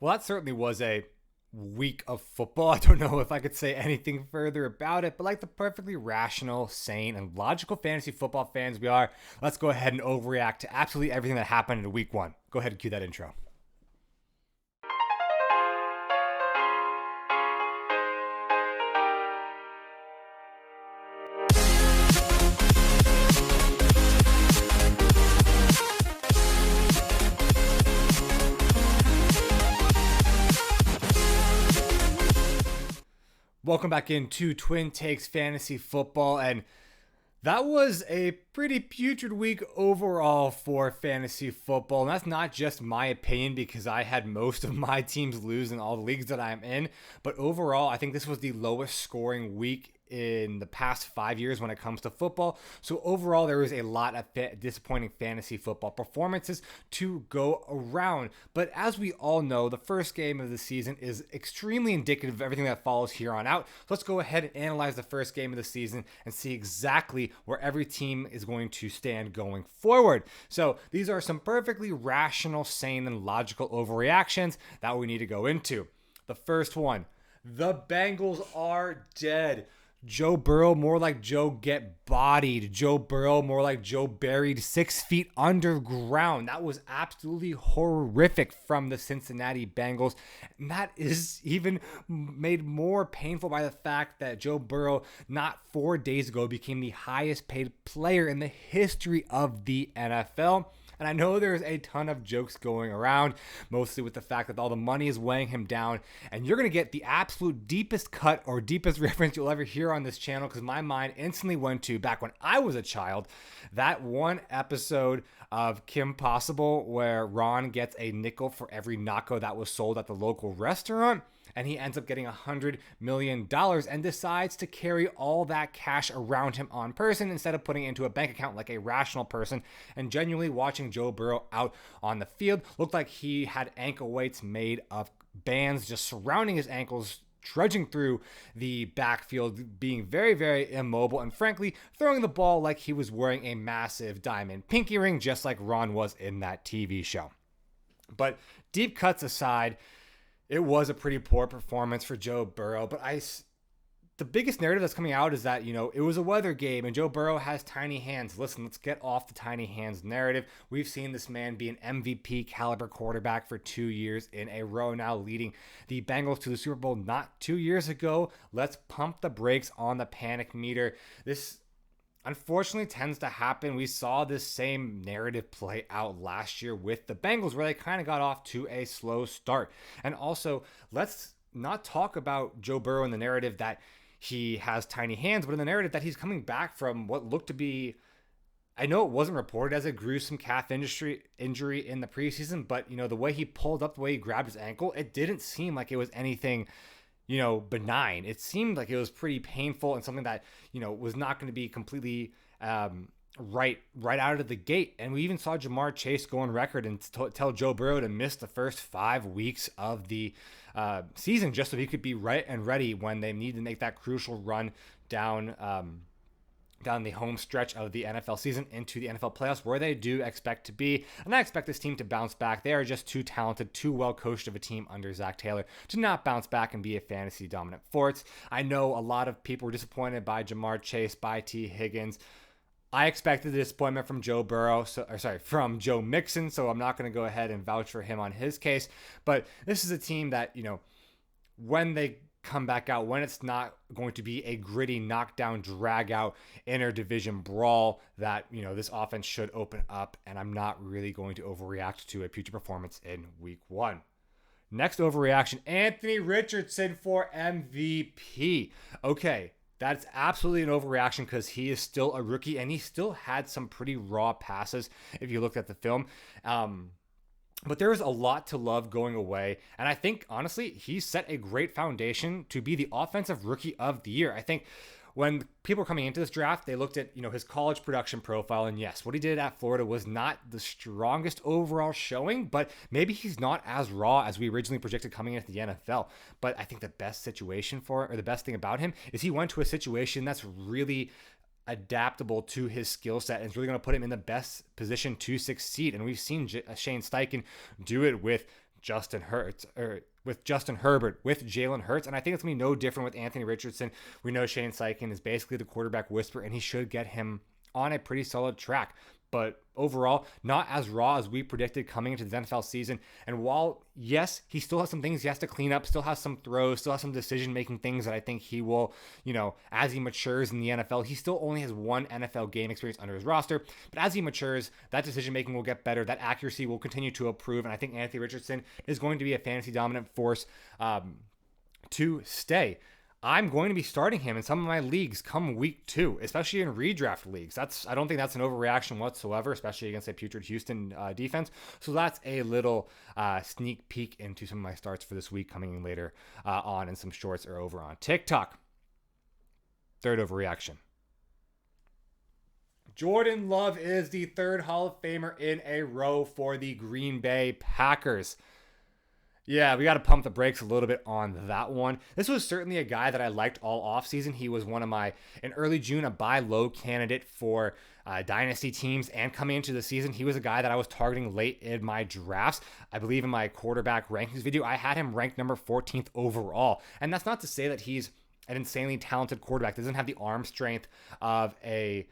Well, that certainly was a week of football. I don't know if I could say anything further about it, but like the perfectly rational, sane, and logical fantasy football fans we are, let's go ahead and overreact to absolutely everything that happened in week one. Go ahead and cue that intro. Welcome back into Twin Takes Fantasy Football, and that was a pretty putrid week overall for fantasy football. And that's not just my opinion because I had most of my teams lose in all the leagues that I'm in, but overall, I think this was the lowest scoring week in the past 5 years when it comes to football. So overall, there was a lot of disappointing fantasy football performances to go around. But as we all know, the first game of the season is extremely indicative of everything that follows here on out. So let's go ahead and analyze the first game of the season and see exactly where every team is going to stand going forward. So these are some perfectly rational, sane, and logical overreactions that we need to go into. The first one, the Bengals are dead. Joe Burrow, more like Joe get bodied. Joe Burrow, more like Joe buried 6 feet underground. That was absolutely horrific from the Cincinnati Bengals. And that is even made more painful by the fact that Joe Burrow, not 4 days ago, became the highest paid player in the history of the NFL. And I know there's a ton of jokes going around, mostly with the fact that all the money is weighing him down. And you're going to get the absolute deepest cut or deepest reference you'll ever hear on this channel, because my mind instantly went to back when I was a child, that one episode of Kim Possible where Ron gets a nickel for every nacho that was sold at the local restaurant. And he ends up getting $100 million and decides to carry all that cash around him on person instead of putting it into a bank account like a rational person. And genuinely watching Joe Burrow out on the field looked like he had ankle weights made of bands just surrounding his ankles, trudging through the backfield, being very, very immobile, and frankly, throwing the ball like he was wearing a massive diamond pinky ring, just like Ron was in that TV show. But deep cuts aside, it was a pretty poor performance for Joe Burrow, but the biggest narrative that's coming out is that, it was a weather game and Joe Burrow has tiny hands. Listen, let's get off the tiny hands narrative. We've seen this man be an MVP caliber quarterback for 2 years in a row now, leading the Bengals to the Super Bowl not 2 years ago. Let's pump the brakes on the panic meter. This unfortunately tends to happen. We saw this same narrative play out last year with the Bengals, where they kind of got off to a slow start. And also, let's not talk about Joe Burrow in the narrative that he has tiny hands, but in the narrative that he's coming back from what looked to be, I know it wasn't reported as a gruesome calf injury in the preseason, but the way he pulled up, the way he grabbed his ankle, it didn't seem like it was anything benign. It seemed like it was pretty painful and something that, was not going to be completely right out of the gate. And we even saw Jamar Chase go on record and tell Joe Burrow to miss the first 5 weeks of the season just so he could be right and ready when they need to make that crucial run down the home stretch of the NFL season into the NFL playoffs, where they do expect to be. And I expect this team to bounce back. They are just too talented, too well coached of a team under Zach Taylor to not bounce back and be a fantasy dominant force. I know a lot of people were disappointed by Jamar Chase, by T. Higgins. I expected the disappointment from from Joe Mixon, so I'm not going to go ahead and vouch for him on his case. But this is a team that, when they come back out, when it's not going to be a gritty knockdown, drag out interdivision brawl, that this offense should open up, and I'm not really going to overreact to a future performance in week 1. Next overreaction, Anthony Richardson for MVP. Okay, that's absolutely an overreaction because he is still a rookie and he still had some pretty raw passes if you looked at the film. But there's a lot to love going away. And I think, honestly, he set a great foundation to be the offensive rookie of the year. I think when people were coming into this draft, they looked at, his college production profile. And yes, what he did at Florida was not the strongest overall showing, but maybe he's not as raw as we originally projected coming into the NFL. But I think the best thing about him is he went to a situation that's really adaptable to his skill set and is really going to put him in the best position to succeed. And we've seen Shane Steichen do it with Justin Hurts, or with Justin Herbert, with Jalen Hurts. And I think it's going to be no different with Anthony Richardson. We know Shane Steichen is basically the quarterback whisperer, and he should get him on a pretty solid track. But overall, not as raw as we predicted coming into the NFL season. And while, yes, he still has some things he has to clean up, still has some throws, still has some decision-making things that I think he will, as he matures in the NFL, he still only has one NFL game experience under his roster. But as he matures, that decision-making will get better. That accuracy will continue to improve. And I think Anthony Richardson is going to be a fantasy-dominant force to stay. I'm going to be starting him in some of my leagues come week 2, especially in redraft leagues. I don't think that's an overreaction whatsoever, especially against a putrid Houston defense. So that's a little sneak peek into some of my starts for this week coming in later on, and some shorts are over on TikTok. Third overreaction. Jordan Love is the third Hall of Famer in a row for the Green Bay Packers. Yeah, we got to pump the brakes a little bit on that one. This was certainly a guy that I liked all offseason. He was one of in early June, a buy low candidate for dynasty teams. And coming into the season, he was a guy that I was targeting late in my drafts. I believe in my quarterback rankings video, I had him ranked number 14th overall. And that's not to say that he's an insanely talented quarterback. Doesn't have the arm strength of a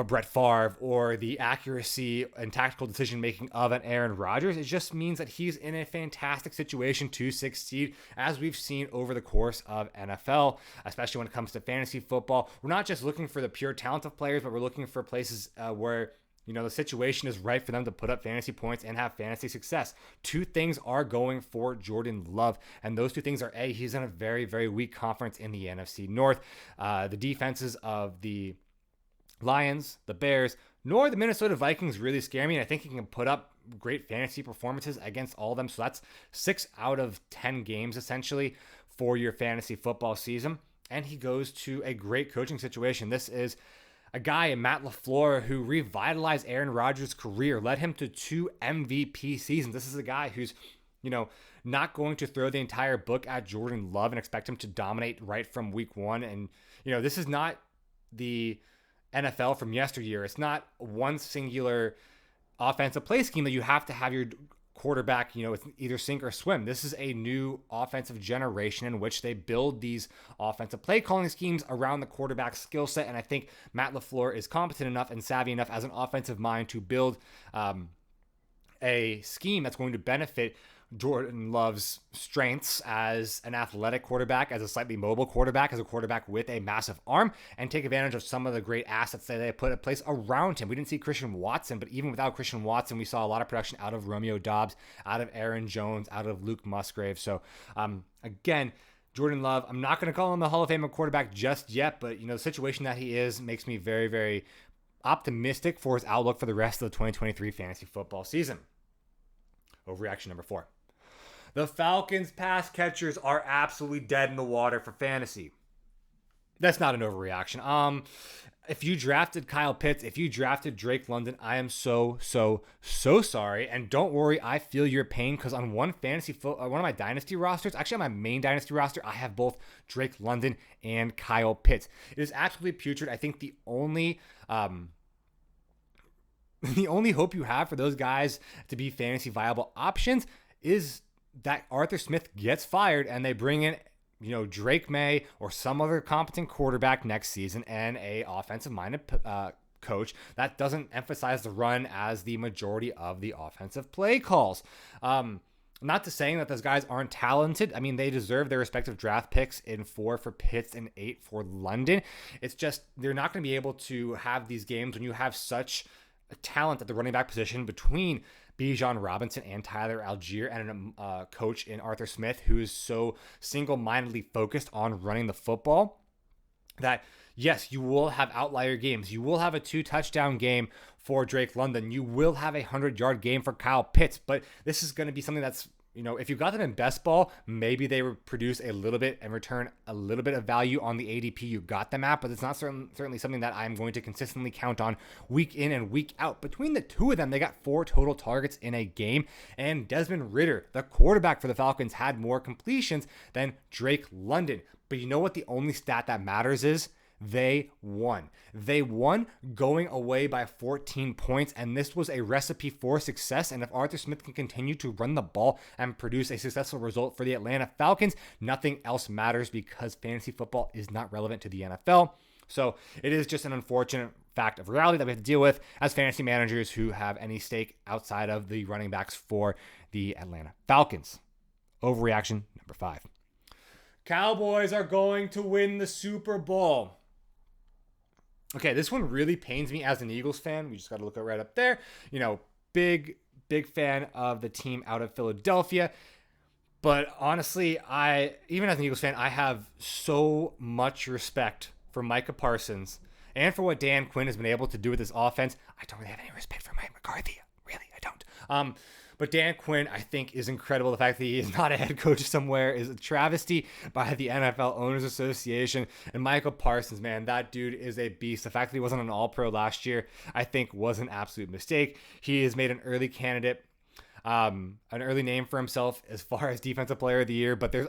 Brett Favre or the accuracy and tactical decision-making of an Aaron Rodgers. It just means that he's in a fantastic situation to succeed, as we've seen over the course of NFL, especially when it comes to fantasy football. We're not just looking for the pure talent of players, but we're looking for places where the situation is right for them to put up fantasy points and have fantasy success. Two things are going for Jordan Love, and those two things are, A, he's in a very, very weak conference in the NFC North. The defenses of the Lions, the Bears, nor the Minnesota Vikings really scare me. And I think he can put up great fantasy performances against all of them. So that's 6 out of 10 games essentially for your fantasy football season. And he goes to a great coaching situation. This is a guy, Matt LaFleur, who revitalized Aaron Rodgers' career, led him to 2 MVP seasons. This is a guy who's, not going to throw the entire book at Jordan Love and expect him to dominate right from week 1. And, this is not the NFL from yesteryear. It's not one singular offensive play scheme that you have to have your quarterback, it's either sink or swim. This is a new offensive generation in which they build these offensive play calling schemes around the quarterback's skill set. And I think Matt LaFleur is competent enough and savvy enough as an offensive mind to build a scheme that's going to benefit Jordan Love's strengths as an athletic quarterback, as a slightly mobile quarterback, as a quarterback with a massive arm, and take advantage of some of the great assets that they put in place around him. We didn't see Christian Watson, but even without Christian Watson, we saw a lot of production out of Romeo Doubs, out of Aaron Jones, out of Luke Musgrave. So again, Jordan Love, I'm not going to call him a Hall of Fame quarterback just yet, but the situation that he is makes me very, very optimistic for his outlook for the rest of the 2023 fantasy football season. Overreaction number 4. The Falcons pass catchers are absolutely dead in the water for fantasy. That's not an overreaction. If you drafted Kyle Pitts, if you drafted Drake London, I am so sorry. And don't worry, I feel your pain, because on one of my dynasty rosters, actually on my main dynasty roster, I have both Drake London and Kyle Pitts. It is absolutely putrid. I think the only hope you have for those guys to be fantasy viable options is that Arthur Smith gets fired and they bring in, Drake May or some other competent quarterback next season, and a offensive-minded coach that doesn't emphasize the run as the majority of the offensive play calls. Not to saying that those guys aren't talented. I mean, they deserve their respective draft picks in 4 for Pitts and 8 for London. It's just they're not going to be able to have these games when you have such talent at the running back position between Bijan Robinson and Tyler Algier, and a coach in Arthur Smith who is so single-mindedly focused on running the football that, yes, you will have outlier games. You will have a 2-touchdown game for Drake London. You will have a 100-yard game for Kyle Pitts, but this is going to be something that's, if you got them in best ball, maybe they would produce a little bit and return a little bit of value on the ADP you got them at, but it's not certainly something that I'm going to consistently count on week in and week out. Between the two of them, they got 4 total targets in a game, and Desmond Ridder, the quarterback for the Falcons, had more completions than Drake London. But you know what the only stat that matters is? They won. They won going away by 14 points, and this was a recipe for success. And if Arthur Smith can continue to run the ball and produce a successful result for the Atlanta Falcons, nothing else matters because fantasy football is not relevant to the NFL. So it is just an unfortunate fact of reality that we have to deal with as fantasy managers who have any stake outside of the running backs for the Atlanta Falcons. Overreaction number 5. Cowboys are going to win the Super Bowl. Okay, this one really pains me as an Eagles fan. We just got to look right up there. Big fan of the team out of Philadelphia. But honestly, even as an Eagles fan, I have so much respect for Micah Parsons and for what Dan Quinn has been able to do with this offense. I don't really have any respect for Mike McCarthy. Really, I don't. But Dan Quinn, I think, is incredible. The fact that he is not a head coach somewhere is a travesty by the NFL Owners Association. And Michael Parsons, man, that dude is a beast. The fact that he wasn't an All-Pro last year, I think, was an absolute mistake. He has made an early candidate, an early name for himself as far as Defensive Player of the Year. But there's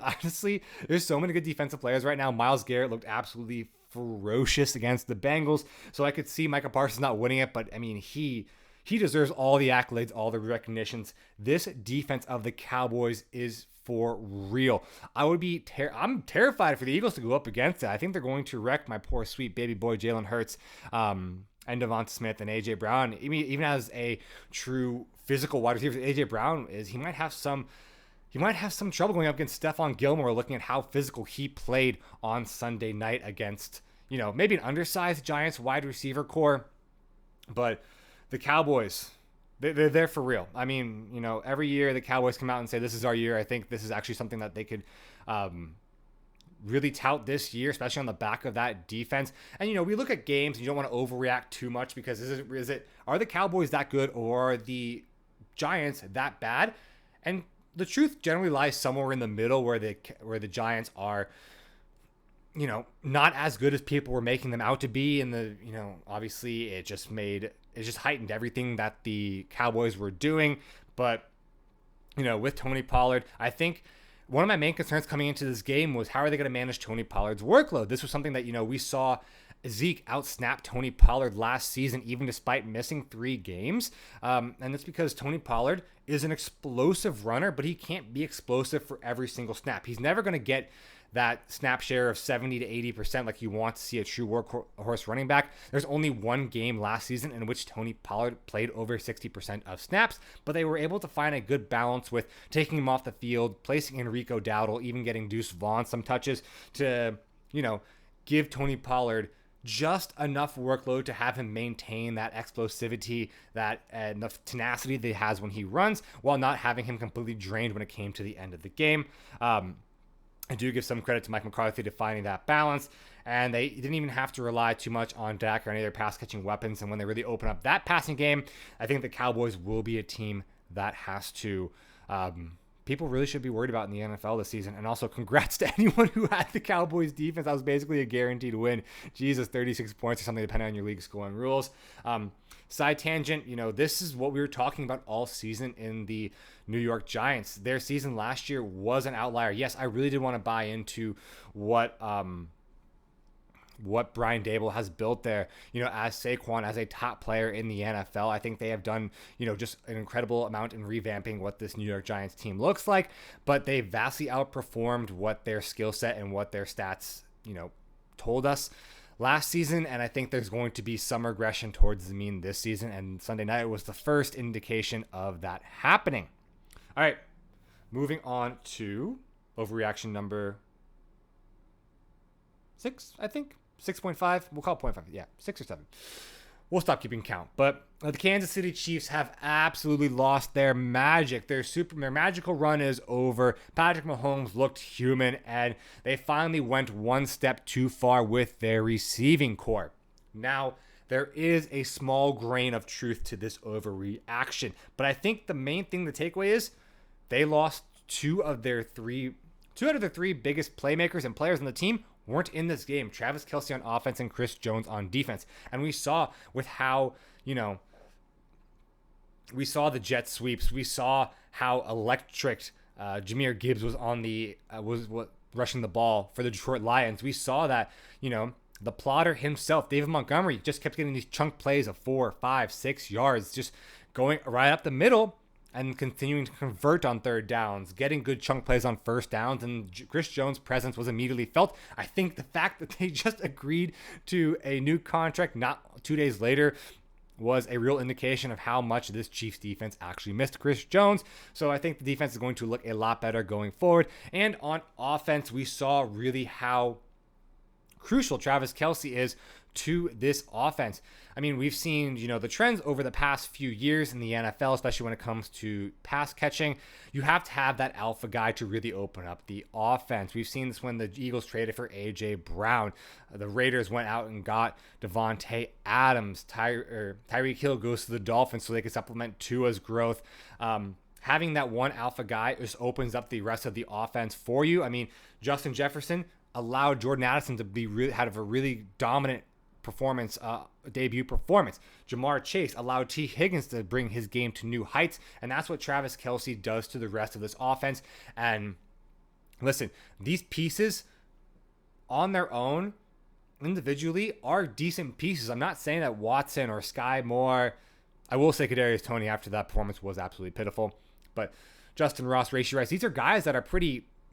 so many good defensive players right now. Myles Garrett looked absolutely ferocious against the Bengals. So I could see Micah Parsons not winning it. But, I mean, he deserves all the accolades, all the recognitions. This defense of the Cowboys is for real. I'm terrified for the Eagles to go up against it. I think they're going to wreck my poor sweet baby boy Jalen Hurts, and Devonta Smith and AJ Brown. Even as a true physical wide receiver, AJ Brown is, he might have some trouble going up against Stephon Gilmore, looking at how physical he played on Sunday night against, maybe an undersized Giants wide receiver core. But the Cowboys, they're there for real. I mean, every year the Cowboys come out and say, this is our year. I think this is actually something that they could really tout this year, especially on the back of that defense. And, we look at games and you don't want to overreact too much because are the Cowboys that good or are the Giants that bad? And the truth generally lies somewhere in the middle where the Giants are, not as good as people were making them out to be. And obviously it just heightened everything that the Cowboys were doing. But, with Tony Pollard, I think one of my main concerns coming into this game was how are they going to manage Tony Pollard's workload? This was something that, we saw Zeke outsnap Tony Pollard last season, even despite missing 3 games. And that's because Tony Pollard is an explosive runner, but he can't be explosive for every single snap. He's never going to get that snap share of 70 to 80% like you want to see a true workhorse running back. There's only one game last season in which Tony Pollard played over 60% of snaps, but they were able to find a good balance with taking him off the field, placing Enrico Dowdle, even getting Deuce Vaughn some touches to, give Tony Pollard just enough workload to have him maintain that explosivity, that the tenacity that he has when he runs, while not having him completely drained when it came to the end of the game. I do give some credit to Mike McCarthy to finding that balance, and they didn't even have to rely too much on Dak or any of their pass-catching weapons, and when they really open up that passing game, I think the Cowboys will be a team that has to people really should be worried about in the NFL this season. And also congrats to anyone who had the Cowboys defense. That was basically a guaranteed win. Jesus, 36 points or something, depending on your league scoring rules. Side tangent, this is what we were talking about all season in the New York Giants. Their season last year was an outlier. Yes, I really did want to buy into what Brian Daboll has built there, as Saquon, as a top player in the NFL. I think they have done, just an incredible amount in revamping what this New York Giants team looks like, but they vastly outperformed what their skill set and what their stats, told us last season. And I think there's going to be some regression towards the mean this season. And Sunday night was the first indication of that happening. All right, moving on to overreaction number 6, I think. 6.5, we'll call it 0.5. Yeah, 6 or 7. We'll stop keeping count. But the Kansas City Chiefs have absolutely lost their magic. Their magical run is over. Patrick Mahomes looked human, and they finally went one step too far with their receiving core. Now, there is a small grain of truth to this overreaction, but I think the main thing, the takeaway is they lost two out of the three biggest playmakers and players on the team weren't in this game. Travis Kelce on offense and Chris Jones on defense. And we saw with how, we saw the jet sweeps. We saw how electric Jahmyr Gibbs was on rushing the ball for the Detroit Lions. We saw that, the plotter himself, David Montgomery, just kept getting these chunk plays of 4, 5, 6 yards, just going right up the middle and continuing to convert on third downs, getting good chunk plays on first downs, and Chris Jones' presence was immediately felt. I think the fact that they just agreed to a new contract not 2 days later was a real indication of how much this Chiefs defense actually missed Chris Jones. So I think the defense is going to look a lot better going forward. And on offense, we saw really how crucial Travis Kelce is to this offense. I mean, we've seen, the trends over the past few years in the NFL, especially when it comes to pass catching. You have to have that alpha guy to really open up the offense. We've seen this when the Eagles traded for A.J. Brown. The Raiders went out and got Devontae Adams. Tyreek Hill goes to the Dolphins so they could supplement Tua's growth. Having that one alpha guy just opens up the rest of the offense for you. I mean, Justin Jefferson allowed Jordan Addison to have a really dominant debut performance. Jamar Chase allowed T. Higgins to bring his game to new heights, and that's what Travis Kelce does to the rest of this offense. And listen, these pieces on their own, individually, are decent pieces. I'm not saying that Watson or Sky Moore, I will say Kadarius Toney after that performance was absolutely pitiful, but Justin Ross, Rashee Rice, these are guys that are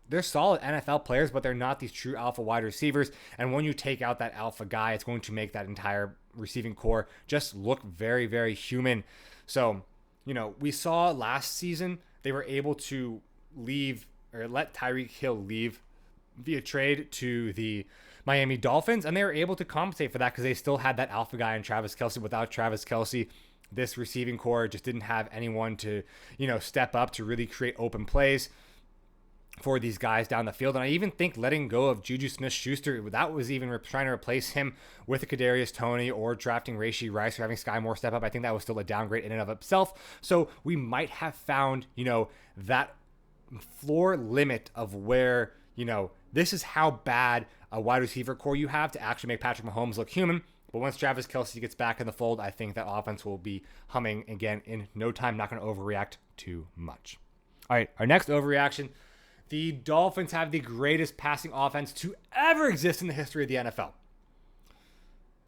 they're solid NFL players, but they're not these true alpha wide receivers. And when you take out that alpha guy, it's going to make that entire receiving core just look very, very human. So, we saw last season they were able to let Tyreek Hill leave via trade to the Miami Dolphins, and they were able to compensate for that because they still had that alpha guy in Travis Kelce. Without Travis Kelce, this receiving core just didn't have anyone to, step up to really create open plays for these guys down the field. And I even think letting go of Juju Smith-Schuster, that was even trying to replace him with a Kadarius Toney or drafting Rashee Rice or having Sky Moore step up. I think that was still a downgrade in and of itself. So we might have found, that floor limit of where, this is how bad a wide receiver core you have to actually make Patrick Mahomes look human. But once Travis Kelce gets back in the fold, I think that offense will be humming again in no time. Not going to overreact too much. All right, our next overreaction. The Dolphins have the greatest passing offense to ever exist in the history of the NFL.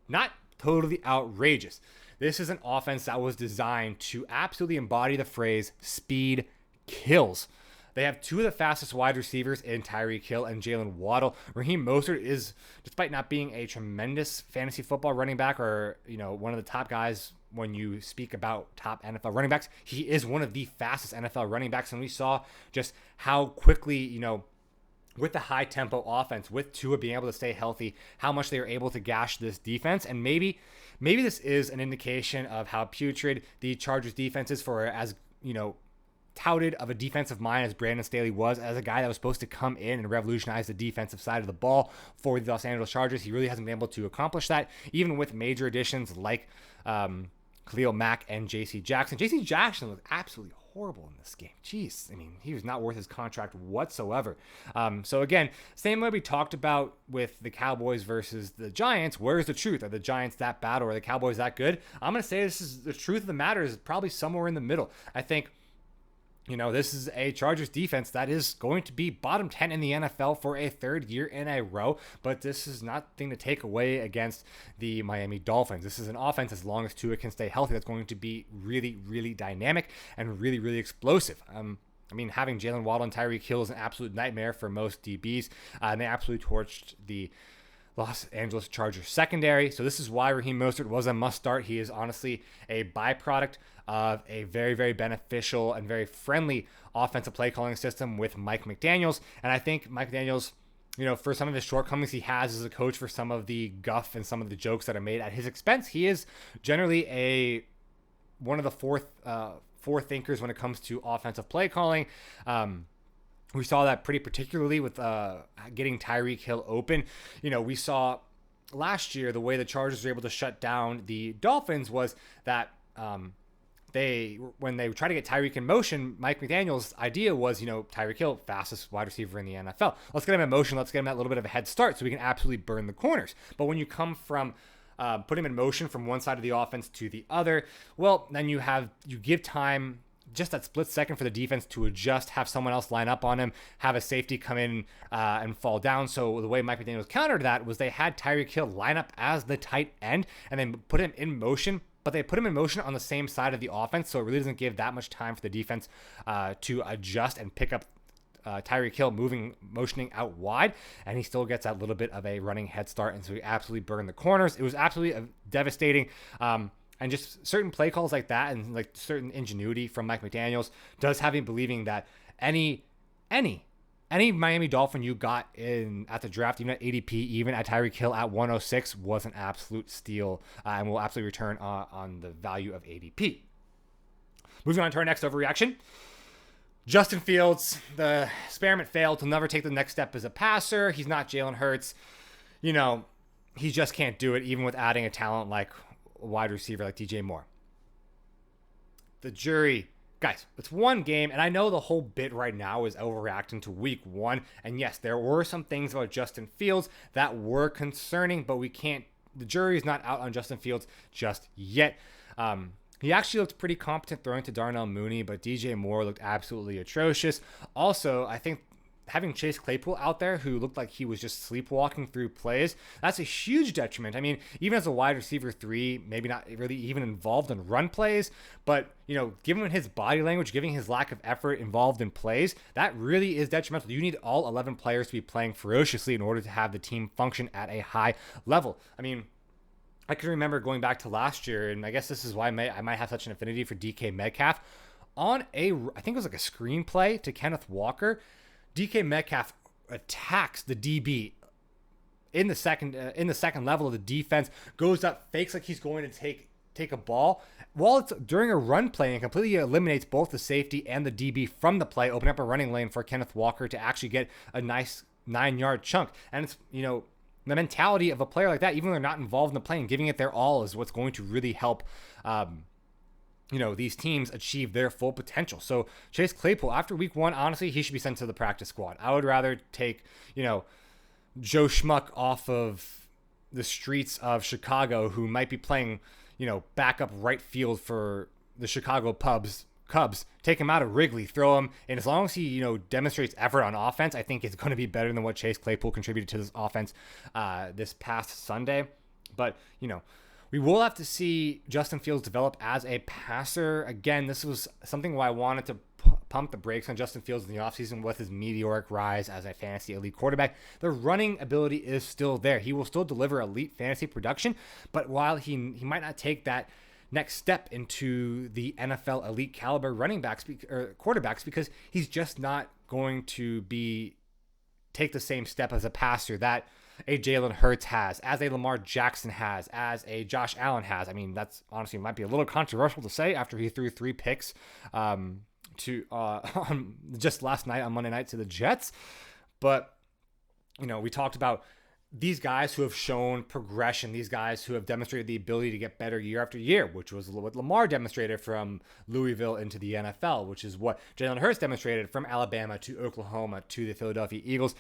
Not totally outrageous. This is an offense that was designed to absolutely embody the phrase speed kills. They have two of the fastest wide receivers in Tyreek Hill and Jalen Waddle. Raheem Mostert is, despite not being a tremendous fantasy football running back or, one of the top guys when you speak about top NFL running backs, he is one of the fastest NFL running backs. And we saw just how quickly, with the high tempo offense, with Tua being able to stay healthy, how much they were able to gash this defense. And maybe this is an indication of how putrid the Chargers defense is for as, touted of a defensive mind as Brandon Staley was, as a guy that was supposed to come in and revolutionize the defensive side of the ball for the Los Angeles Chargers. He really hasn't been able to accomplish that, even with major additions like Khalil Mack and J.C. Jackson. J.C. Jackson was absolutely horrible in this game. Jeez, he was not worth his contract whatsoever. So again, same way we talked about with the Cowboys versus the Giants, where's the truth? Are the Giants that bad or are the Cowboys that good? I'm going to say this is the truth of the matter is probably somewhere in the middle. I think this is a Chargers defense that is going to be bottom 10 in the NFL for a third year in a row, but this is nothing to take away against the Miami Dolphins. This is an offense, as long as Tua can stay healthy, that's going to be really, really dynamic and really, really explosive. Having Jalen Waddle and Tyreek Hill is an absolute nightmare for most DBs, and they absolutely torched the Los Angeles Chargers secondary. So this is why Raheem Mostert was a must start. He is honestly a byproduct of a very, very beneficial and very friendly offensive play calling system with Mike McDaniels. And I think Mike McDaniels, for some of his shortcomings he has as a coach, for some of the guff and some of the jokes that are made at his expense, he is generally one of the forethinkers when it comes to offensive play calling. We saw that pretty particularly with getting Tyreek Hill open. We saw last year the way the Chargers were able to shut down the Dolphins was that when they try to get Tyreek in motion, Mike McDaniel's idea was, Tyreek Hill, fastest wide receiver in the NFL. Let's get him in motion. Let's get him that little bit of a head start so we can absolutely burn the corners. But when you come from put him in motion from one side of the offense to the other, well, then you give time just that split second for the defense to adjust, have someone else line up on him, have a safety come in and fall down. So the way Mike McDaniels countered that was they had Tyreek Hill line up as the tight end and then put him in motion, but they put him in motion on the same side of the offense, so it really doesn't give that much time for the defense to adjust and pick up Tyreek Hill motioning out wide, and he still gets that little bit of a running head start, and so he absolutely burned the corners. It was absolutely devastating. And just certain play calls like that and like certain ingenuity from Mike McDaniels does have him believing that any Miami Dolphin you got in at the draft, even at ADP, even at Tyreek Hill at 106, was an absolute steal and will absolutely return on the value of ADP. Moving on to our next overreaction. Justin Fields, the experiment failed. He'll never take the next step as a passer. He's not Jalen Hurts. You know, he just can't do it, even with adding a talent like a wide receiver like DJ Moore. The jury, guys, it's one game, and I know the whole bit right now is overreacting to week one. And yes, there were some things about Justin Fields that were concerning, but the jury is not out on Justin Fields just yet. He actually looked pretty competent throwing to Darnell Mooney, but DJ Moore looked absolutely atrocious. Also, I think having Chase Claypool out there, who looked like he was just sleepwalking through plays, that's a huge detriment. I mean, even as a wide receiver 3, maybe not really even involved in run plays, but, you know, given his body language, giving his lack of effort involved in plays, that really is detrimental. You need all 11 players to be playing ferociously in order to have the team function at a high level. I mean, I can remember going back to last year, and I guess this is why I might have such an affinity for DK Metcalf. I think it was like a screenplay to Kenneth Walker, DK Metcalf attacks the DB in the second level of the defense, goes up, fakes like he's going to take a ball, while it's during a run play, and completely eliminates both the safety and the DB from the play, opening up a running lane for Kenneth Walker to actually get a nice 9-yard chunk. And it's, you know, the mentality of a player like that, even though they're not involved in the play, and giving it their all is what's going to really help these teams achieve their full potential. So Chase Claypool, after week one, honestly, he should be sent to the practice squad. I would rather take, Joe Schmuck off of the streets of Chicago, who might be playing, backup right field for the Chicago Cubs, take him out of Wrigley, throw him, and as long as he, demonstrates effort on offense, I think it's going to be better than what Chase Claypool contributed to this offense this past Sunday. But, we will have to see Justin Fields develop as a passer. Again, this was something why I wanted to pump the brakes on Justin Fields in the offseason with his meteoric rise as a fantasy elite quarterback. The running ability is still there. He will still deliver elite fantasy production, but while he might not take that next step into the NFL elite caliber running backs or quarterbacks, because he's just not going to take the same step as a passer that a Jalen Hurts has, as a Lamar Jackson has, as a Josh Allen has. I mean, that's honestly might be a little controversial to say after he threw 3 picks just last night on Monday night to the Jets. But, we talked about these guys who have shown progression, these guys who have demonstrated the ability to get better year after year, which was what Lamar demonstrated from Louisville into the NFL, which is what Jalen Hurts demonstrated from Alabama to Oklahoma to the Philadelphia Eagles.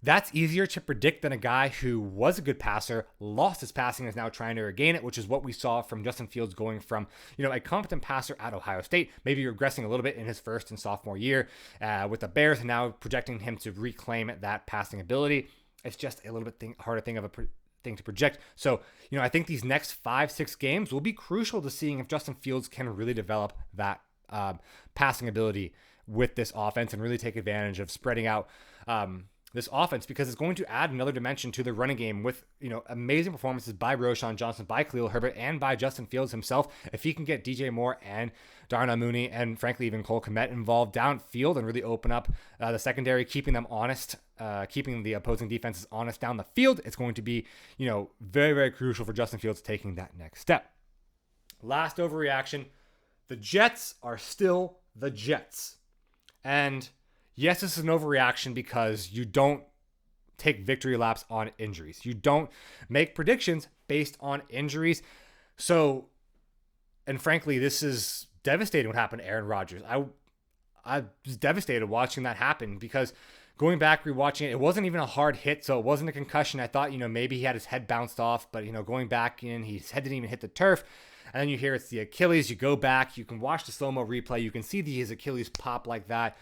That's easier to predict than a guy who was a good passer, lost his passing, and is now trying to regain it, which is what we saw from Justin Fields going from, a competent passer at Ohio State, maybe regressing a little bit in his first and sophomore year with the Bears, and now projecting him to reclaim that passing ability. It's just a little bit harder thing to project. So, I think these next 5-6 games will be crucial to seeing if Justin Fields can really develop that passing ability with this offense and really take advantage of spreading out this offense, because it's going to add another dimension to the running game with, amazing performances by Roschon Johnson, by Khalil Herbert, and by Justin Fields himself. If he can get DJ Moore and Darnell Mooney and frankly even Cole Kmet involved downfield and really open up the secondary, keeping them honest, keeping the opposing defenses honest down the field, it's going to be, very, very crucial for Justin Fields taking that next step. Last overreaction, the Jets are still the Jets. And yes, this is an overreaction because you don't take victory laps on injuries. You don't make predictions based on injuries. So, and frankly, this is devastating what happened to Aaron Rodgers. I was devastated watching that happen, because going back, rewatching it wasn't even a hard hit, so it wasn't a concussion. I thought, maybe he had his head bounced off, but, going back in, his head didn't even hit the turf. and then you hear it's the Achilles. You go back, you can watch the slow-mo replay, you can see his Achilles pop like that.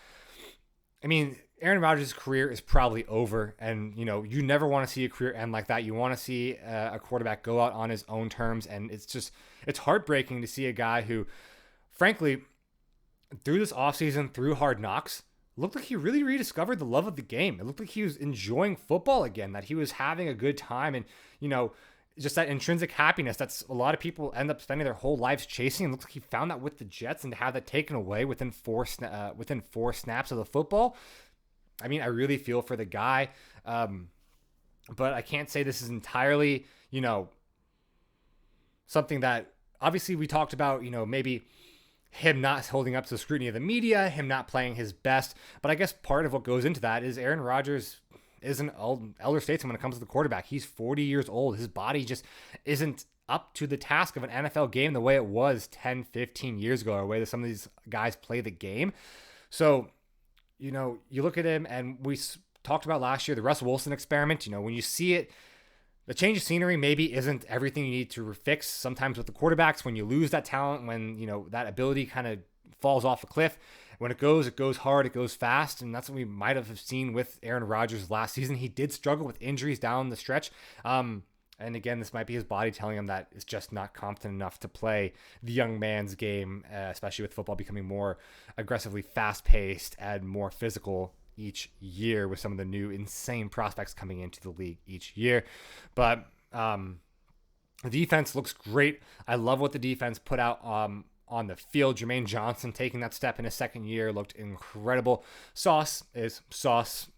I mean, Aaron Rodgers' career is probably over, and you never want to see a career end like that. You want to see a quarterback go out on his own terms, and it's heartbreaking to see a guy who, frankly, through this offseason, through Hard Knocks, looked like he really rediscovered the love of the game. It looked like he was enjoying football again, that he was having a good time, and just that intrinsic happiness that's a lot of people end up spending their whole lives chasing. It looks like he found that with the Jets, and to have that taken away within four snaps of the football. I mean, I really feel for the guy, but I can't say this is entirely, something that obviously we talked about, maybe him not holding up to the scrutiny of the media, him not playing his best. But I guess part of what goes into that is Aaron Rodgers is an elder statesman when it comes to the quarterback. He's 40 years old. His body just isn't up to the task of an NFL game the way it was 10, 15 years ago, or the way that some of these guys play the game. So, you look at him, and we talked about last year, the Russell Wilson experiment. When you see it, the change of scenery maybe isn't everything you need to fix. Sometimes with the quarterbacks, when you lose that talent, when, that ability kind of falls off a cliff, when it goes hard, it goes fast. And that's what we might have seen with Aaron Rodgers last season. He did struggle with injuries down the stretch. And again, this might be his body telling him that it's just not competent enough to play the young man's game, especially with football becoming more aggressively fast-paced and more physical each year, with some of the new insane prospects coming into the league each year. But the defense looks great. I love what the defense put out on the field. Jermaine Johnson taking that step in his second year looked incredible. Sauce is Sauce.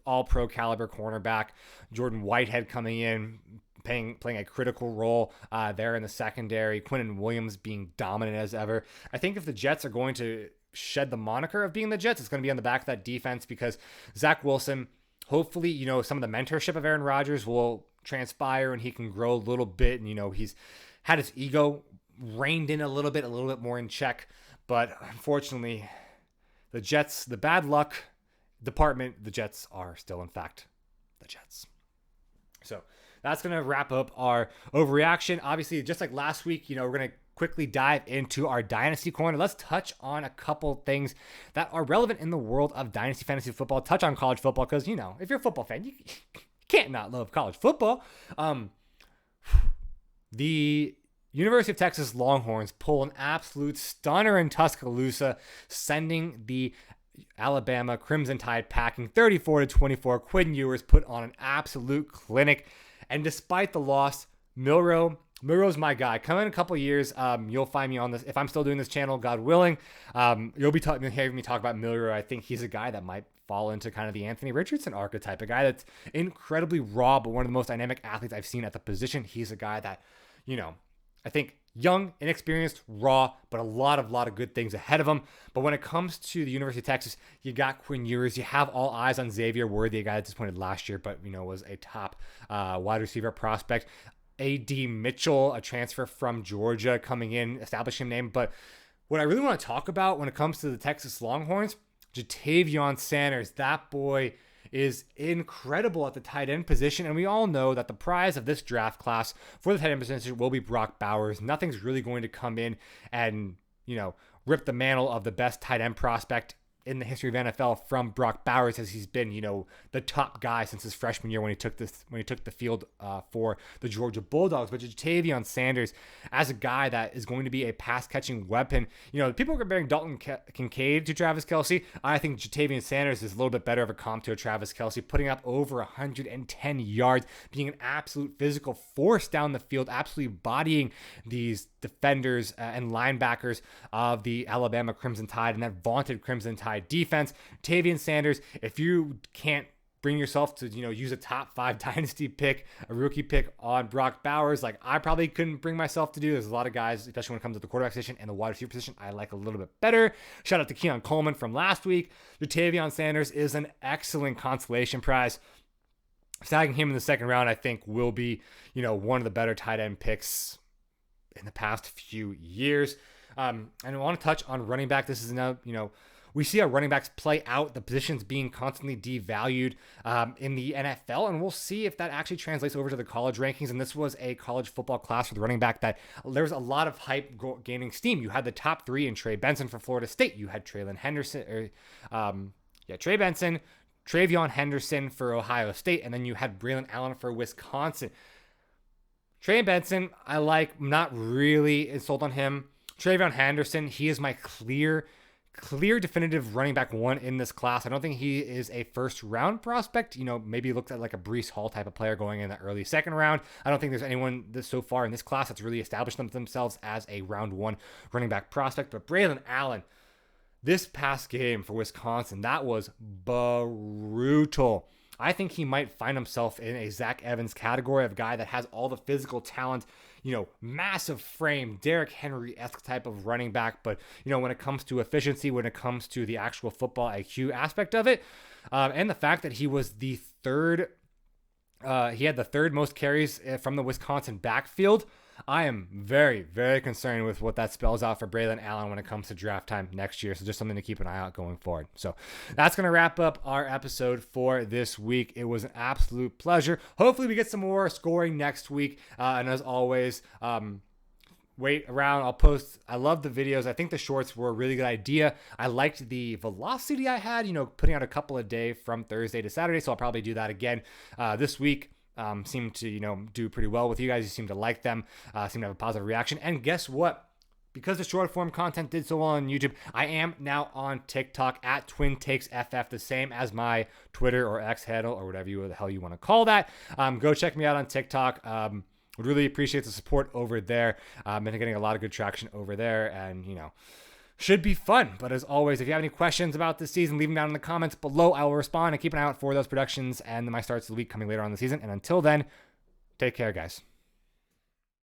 All pro caliber cornerback. Jordan Whitehead coming in, playing a critical role there in the secondary. Quinnen Williams being dominant as ever. I think if the Jets are going to shed the moniker of being the Jets, it's going to be on the back of that defense, because Zach Wilson, hopefully, some of the mentorship of Aaron Rodgers will transpire and he can grow a little bit. And, he's had his ego reined in a little bit more in check. But unfortunately, the Jets, the bad luck department, the Jets are still, in fact, the Jets. So that's going to wrap up our overreaction. Obviously, just like last week, we're going to quickly dive into our Dynasty Corner. Let's touch on a couple things that are relevant in the world of Dynasty Fantasy Football. Touch on college football, because, if you're a football fan, you can't not love college football. The University of Texas Longhorns pull an absolute stunner in Tuscaloosa, sending the Alabama Crimson Tide packing 34-24. Quinn Ewers put on an absolute clinic. And despite the loss, Milroe's my guy. Come in a couple years, you'll find me on this. If I'm still doing this channel, God willing, you'll be hearing me talk about Milroe. I think he's a guy that might fall into kind of the Anthony Richardson archetype, a guy that's incredibly raw, but one of the most dynamic athletes I've seen at the position. He's a guy that, I think young, inexperienced, raw, but a lot of good things ahead of him. But when it comes to the University of Texas, you got Quinn Ewers. You have all eyes on Xavier Worthy, a guy that disappointed last year, but was a top wide receiver prospect. A.D. Mitchell, a transfer from Georgia, coming in, establishing a name. But what I really want to talk about when it comes to the Texas Longhorns, Jatavion Sanders, that boy is incredible at the tight end position. And we all know that the prize of this draft class for the tight end position will be Brock Bowers. Nothing's really going to come in and, rip the mantle of the best tight end prospect in the history of NFL from Brock Bowers, as he's been, the top guy since his freshman year when he took the field for the Georgia Bulldogs. But Jatavion Sanders, as a guy that is going to be a pass-catching weapon, people are comparing Dalton Kincaid to Travis Kelce. I think Jatavion Sanders is a little bit better of a comp to a Travis Kelce, putting up over 110 yards, being an absolute physical force down the field, absolutely bodying these defenders and linebackers of the Alabama Crimson Tide and that vaunted Crimson Tide defense. Jatavion Sanders, if you can't bring yourself to, use a top 5 dynasty pick, a rookie pick on Brock Bowers, like I probably couldn't bring myself to do. There's a lot of guys, especially when it comes to the quarterback position and the wide receiver position, I like a little bit better. Shout out to Keon Coleman from last week. Jatavion Sanders is an excellent consolation prize. Snagging him in the second round, I think, will be, one of the better tight end picks in the past few years. And I want to touch on running back. This is now, we see our running backs play out, the positions being constantly devalued in the NFL, and we'll see if that actually translates over to the college rankings. And this was a college football class for the running back that there's a lot of hype gaining steam. You had the top three in Trey Benson for Florida State. You had Trey Benson, Travion Henderson for Ohio State, and then you had Braylon Allen for Wisconsin. Trey Benson, I like, not really sold on him. Travion Henderson, he is my clear definitive running back one in this class. I don't think he is a first round prospect. Maybe looked at like a Breece Hall type of player going in the early second round. I don't think there's anyone so far in this class that's really established themselves as a round one running back prospect. But Braylon Allen, this past game for Wisconsin, that was brutal. I think he might find himself in a Zach Evans category of guy that has all the physical talent, massive frame, Derrick Henry-esque type of running back. But, when it comes to efficiency, when it comes to the actual football IQ aspect of it, and the fact that he was he had the third most carries from the Wisconsin backfield, I am very, very concerned with what that spells out for Braylon Allen when it comes to draft time next year. So just something to keep an eye out going forward. So that's going to wrap up our episode for this week. It was an absolute pleasure. Hopefully we get some more scoring next week. And as always, wait around. I'll post. I love the videos. I think the shorts were a really good idea. I liked the velocity I had, putting out a couple a day from Thursday to Saturday. So I'll probably do that again this week. Seem to, do pretty well with you guys. You seem to like them, seem to have a positive reaction. And guess what? Because the short form content did so well on YouTube, I am now on TikTok at Twin Takes FF, the same as my Twitter or X handle or whatever the hell you want to call that. Go check me out on TikTok. Would really appreciate the support over there. Been getting a lot of good traction over there, and should be fun. But as always, if you have any questions about this season, leave them down in the comments below. I will respond and keep an eye out for those productions and my starts of the week coming later on in the season. And until then, take care, guys.